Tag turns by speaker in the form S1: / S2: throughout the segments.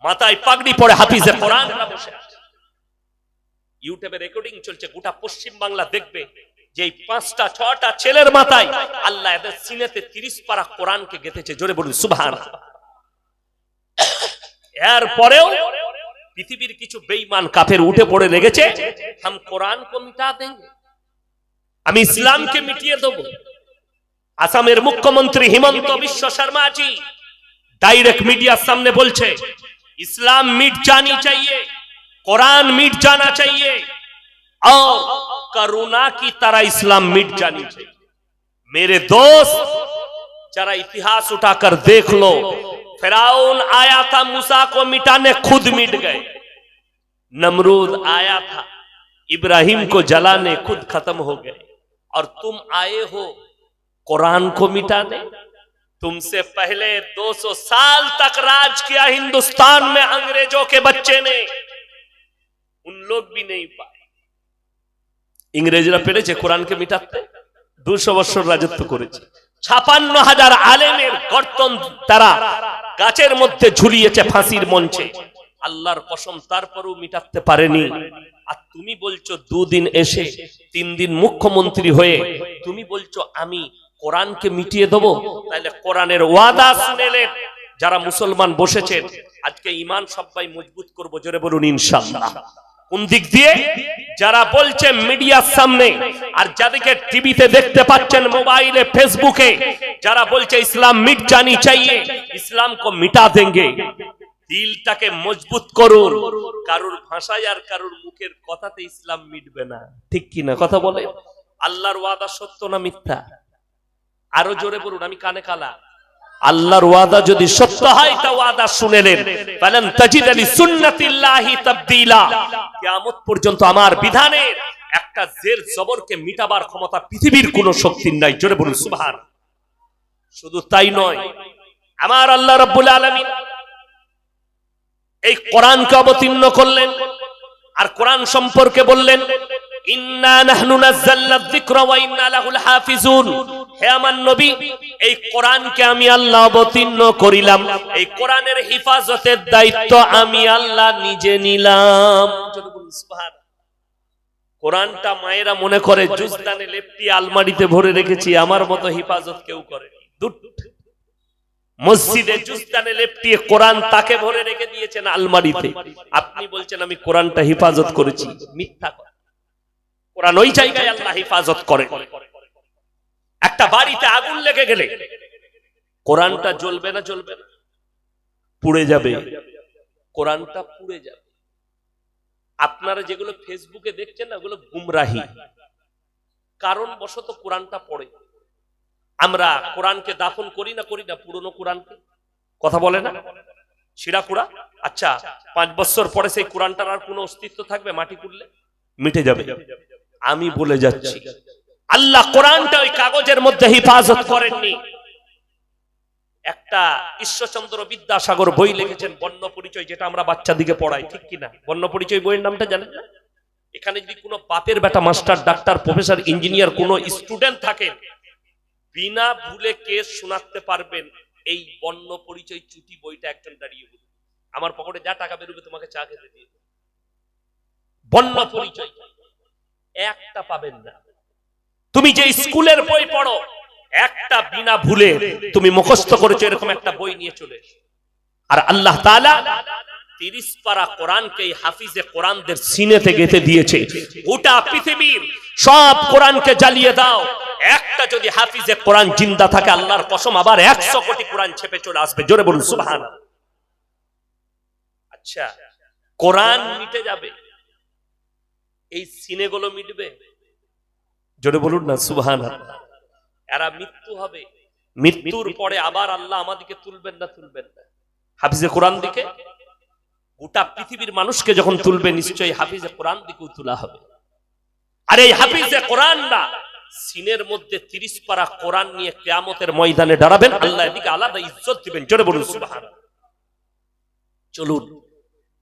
S1: মাথায় পাগড়ি পরে হাফিজে কোরআনরা বসে আছে। ইউটিউবে রেকর্ডিং চলছে, গোটা পশ্চিম বাংলা দেখবে যে এই 5টা 6টা ছেলের মাথায় আল্লাহ এদের সিনেতে 30 পারা কোরআনকে গেঁথেছে। জোরে বলুন সুবহানাল্লাহ। এরপরেও পৃথিবীর কিছু বেঈমান কাফের উঠে পড়ে লেগেছে, হাম কোরআন কো মিটা দেंगे, আমি ইসলামকে মিটিয়ে দেব। আসামের মুখ্যমন্ত্রী হিমন্ত বিশ্ব শর্মাজি डायरेक्ट मीडिया सामने बोलছে इस्लाम मिट जानी चाहिए, कुरान मिट जाना चाहिए और करुणा की तरह इस्लाम मिट जानी चाहिए। मेरे दोस्त जरा इतिहास उठाकर देख लो, फिरौन आया था मूसा को मिटाने, खुद मिट गए। नमरूद आया था इब्राहिम को जलाने, खुद खत्म हो गए। और तुम आए हो कुरान को मिटाने। तुमसे पहले 200 साल तक राज किया हिंदुस्तान में अंग्रेजों के बच्चे ने, उन लोग भी नहीं पाए। इंग्रेजरा পেরেছে কোরআনকে মিটাতে? 200 বছর রাজত্ব করেছে। 56,000 আলেমের গর্দন তারা গাছের মধ্যে ঝুলিয়েছে ফাঁসির মঞ্চে। আল্লাহর কসম তারপরেও মিটাতে পারেনি। আর তুমি বলছো 2 দিন এসে 3 দিন মুখ্যমন্ত্রী হয়ে তুমি বলছো আমি কোরআনকে মিটিয়ে দেব। তাহলে কোরআনের ওয়াদা শুনেলেন যারা মুসলমান বসেছেন, আজকে ঈমান সবাই মজবুত করব। জোরে বলুন ইনশাআল্লাহ। কোন দিক দিয়ে? যারা বলছে মিডিয়ার সামনে আর যাদেরকে টিভিতে দেখতে পাচ্ছেন, মোবাইলে ফেসবুকে, যারা বলছে ইসলাম মিট জানি চাইয়ে, ইসলাম কো মিটা দেंगे, দিলটাকে মজবুত করুন। কারুর ভাষায় আর কারুর মুখের কথাতে ইসলাম মিটবে না, ঠিক কি না? কথা বলে আল্লাহর ওয়াদা সত্য না মিথ্যা? আরো জোরে বলুন, আমি কানে কালা। আল্লাহর ওয়াদা যদি সত্য হয় তা ওয়াদা শুনেলেন, ফালান তাজিদ লিসুন্নাতিল্লাহি তাবদীলা। কিয়ামত পর্যন্ত আমার বিধানের একটা জের জবরকে মিটাবার ক্ষমতা পৃথিবীর কোনো শক্তির নাই। জোরে বলুন সুবহান। শুধু তাই নয়, আমার আল্লাহ রাব্বুল আলামিন এই কোরআনকে অবতীর্ণ করলেন আর কোরআন সম্পর্কে বললেন ইন্না নাহনু নাযালনা যিকরা ওয়া ইন্না লাহু হাফিজুন। হে আমার নবী, এই কোরআনকে আমি আল্লাহ অবতীর্ণ করিলাম, এই কোরআনের হেফাজতের দায়িত্ব আমি আল্লাহ নিজে নিলাম। সুবহানাল্লাহ। কোরআনটা মায়েরা মনে করে জুজদানে লেপটি আলমারিতে ভরে রেখেছি, আমার মতো হেফাজত কেউ করেনি। মসজিদে জুজদানে লেপটিয়ে কোরআন তাকে ভরে রেখে দিয়েছেন আলমারিতে। আপনি বলছেন আমি কোরআনটা হেফাজত করেছি, মিথ্যা কথা। কোরআন ওই জায়গায় আল্লাহ হেফাজত করে। একটা বাড়িতে আগুন লেগে গেলে কোরআনটা জ্বলবে না? জ্বলবে না, পুড়ে যাবে। কোরআনটা পুড়ে যাবে। আপনারা যেগুলো ফেসবুকে দেখছেন না, ওগুলো গুমরাহি। কারণ বশত কোরআনটা পড়ে। আমরা কোরআনকে দাফন করি না পুরনো কোরআনকে? কথা বলে না? ছিঁড়া কুড়া। আচ্ছা, 5 বছর পরে সেই কোরআনটার আর কোনো অস্তিত্ব থাকবে? মাটি কুড়লে মিটে যাবে। আমি বলে যাচ্ছি, আল্লাহ কোরআনটা ওই কাগজের মধ্যে হেফাজত করেননি। একটা ঈশ্বরচন্দ্র বিদ্যাসাগর বই লিখেছেন বর্ণ পরিচয়, যেটা আমরা বাচ্চাদিকে পড়াই, ঠিক কিনা? বর্ণ পরিচয় বইয়ের নামটা জানেন না? এখানে যদি কোনো বাপের বেটা মাস্টার, ডাক্তার, প্রফেসর, ইঞ্জিনিয়ার কোনো স্টুডেন্ট থাকে, বিনা ভুলে কেস শোনাতে পারবেন এই বর্ণ পরিচয় চুটি বইটা একজন দাঁড়িয়ে বলবে, আমার পকেটে যা টাকা বেরোবে তোমাকে চা খেতে দিয়ে দেব। বর্ণ পরিচয় একটা পাবেন না। তুমি যে স্কুলের বই পড়ো, একটা বিনা ভুলে তুমি মুখস্থ করেছো এরকম একটা বই নিয়ে চলে এসো। আর আল্লাহ তাআলা 30 পারা কোরআনকে হাফিজে কোরআনদের সিনেতে গেঁথে দিয়েছে। গোটা পৃথিবীর সব কোরআনকে জ্বালিয়ে দাও, একটা যদি হাফিজে কোরআন জিন্দা থাকে, আল্লাহর কসম আবার 100 কোটি কোরআন ছেপে চলে আসবে। জোরে বলুন সুবহানাল্লাহ। আচ্ছা, কোরআন মিটে যাবে, এই সিনেগুলো মিটবে? জোরে বলুন না সুবহানাল্লাহ। এরা মৃত্যু হবে, মৃত্যুর পরে আবার আল্লাহ আমাদেরকে তুলবেন না? তুলবেন না। হাফিজে কোরআন দিকে গোটা পৃথিবীর মানুষকে যখন তুলবে, নিশ্চয়ই হাফিজে কোরআন দিকেও তোলা হবে। আর এই হাফিজে কোরআনরা সিনের মধ্যে 30 পারা কোরআন নিয়ে কিয়ামতের ময়দানে দাঁড়াবেন, আল্লাহ এদিকে আলাদা ইজ্জত দিবেন। জোরে বলুন সুবহানাল্লাহ। চলুন,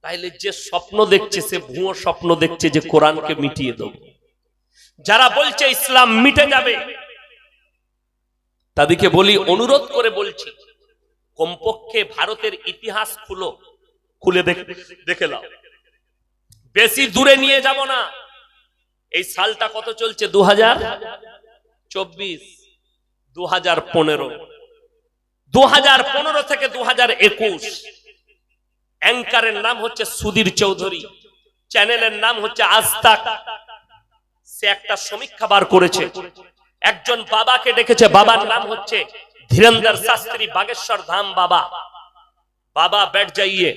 S1: তাইলে যে স্বপ্ন দেখছে সে ভুয়ো স্বপ্ন দেখছে যে কোরআনকে মিটিয়ে দেব। যারা বলছে ইসলাম মিটে যাবে, তাদেরকে বলি, অনুরোধ করে বলছি, কমপক্ষে ভারতের ইতিহাস খুলো, খুলে দেখে নাও, বেশি দূরে নিয়ে যাব না। এই সালটা কত চলছে? 2024, 2015, 2015 থেকে 2021। অ্যাঙ্কারের নাম হচ্ছে সুধীর চৌধুরী, চ্যানেলের নাম হচ্ছে আজ তাক। সে একটা সমীক্ষা বার করেছে, একজন বাবাকে ডেকেছে, বাবার নাম হচ্ছে ধীরেন্দ্র শাস্ত্রী, বাগেশ্বর ধাম বাবা। বাবা बैठ जाइए,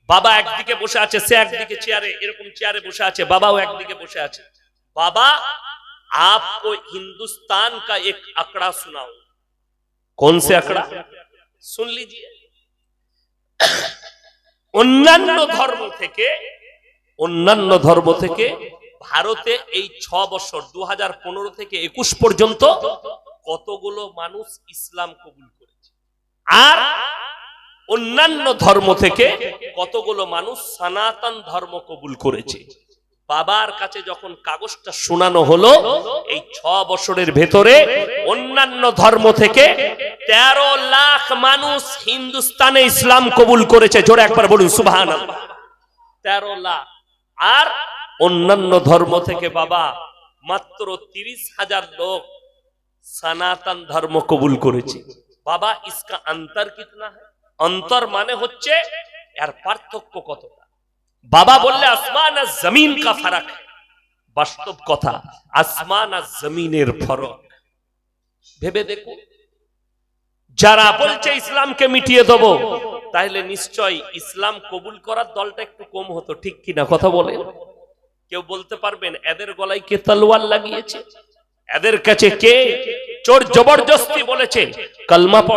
S1: বাবা একদিকে বসে আছে, সে একদিকে চেয়ারে, এরকম চেয়ারে বসে আছে, বাবাও একদিকে বসে আছে। बाबा आपको हिंदुस्तान का एक आंकड़ा सुनाओ। कौन से आंकड़ा? सुन लीजिए। অন্যান্য ধর্ম থেকে ভারতে এই 6 বছর 2015 থেকে 21 পর্যন্ত কতগুলো মানুষ ইসলাম কবুল করেছে, আর অন্যান্য ধর্ম থেকে কতগুলো মানুষ সনাতন ধর্ম কবুল করেছে। বাবার কাছে যখন কাগজটা শোনানো হলো, এই 6 বছরের ভেতরে অন্যান্য ধর্ম থেকে 13 লাখ মানুষ হিন্দুস্তানে ইসলাম কবুল করেছে। জোরে একবার বলুন সুবহানাল্লাহ। 13 লাখ। আর অন্যান্য ধর্ম থেকে বাবা মাত্র 30,000 লোক সনাতন ধর্ম কবুল করেছে। বাবা ইসকা অন্তর কিতনা है? অন্তর মানে হচ্ছে এর পার্থক্য কতটা। বাবা বললে আসমান আর জমিন কা ফারাক। বাস্তব কথা, আসমান আর জমিনের ফরক। ভেবে দেখো, যারা বলছে ইসলামকে মিটিয়ে দেব, তাহলে নিশ্চয় ইসলাম কবুল করার দলটা একটু কম হতো, ঠিক কিনা কথা বলেন? কেউ বলতে পারবেন এদের গলায় কে তলোয়ার লাগিয়েছে? এদের কাছে কে জোর জবরদস্তি বলেছে কলমা পড়ো?